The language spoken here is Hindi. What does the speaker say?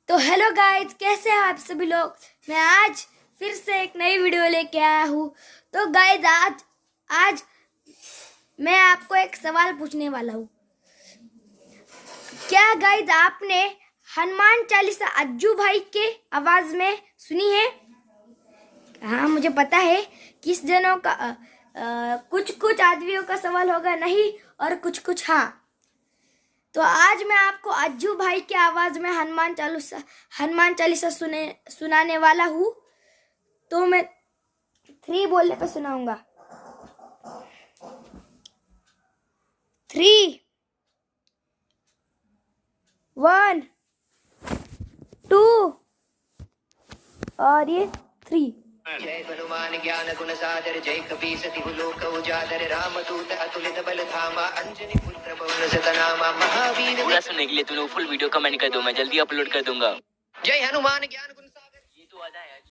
तो हेलो गाइज, कैसे हैं आप सभी लोग। मैं आज फिर से एक नई वीडियो लेके आया हूँ। तो गाइज आज मैं आपको एक सवाल पूछने वाला हूँ। क्या गाइज आपने हनुमान चालीसा अज्जू भाई के आवाज में सुनी है? हाँ, मुझे पता है किस जनों का कुछ कुछ आदमियों का सवाल होगा नहीं और कुछ कुछ हाँ। तो आज मैं आपको अज्जू भाई की आवाज में हनुमान चालीसा सुनाने वाला हूँ। तो मैं 3 बोलने पे सुनाऊंगा। 3, 1, 2 और ये 3। जय हनुमान ज्ञान गुण सागर, जय कपी सति लोक उजागर, रामदूत अतुलित बल धामा, अंजनी पुत्र पवन सुत नामा, महावीर। पूरा सुनने के लिए तूने फुल वीडियो कमेंट कर दो, मैं जल्दी अपलोड कर दूंगा। जय हनुमान ज्ञान गुण सागर। ये तो आधा है।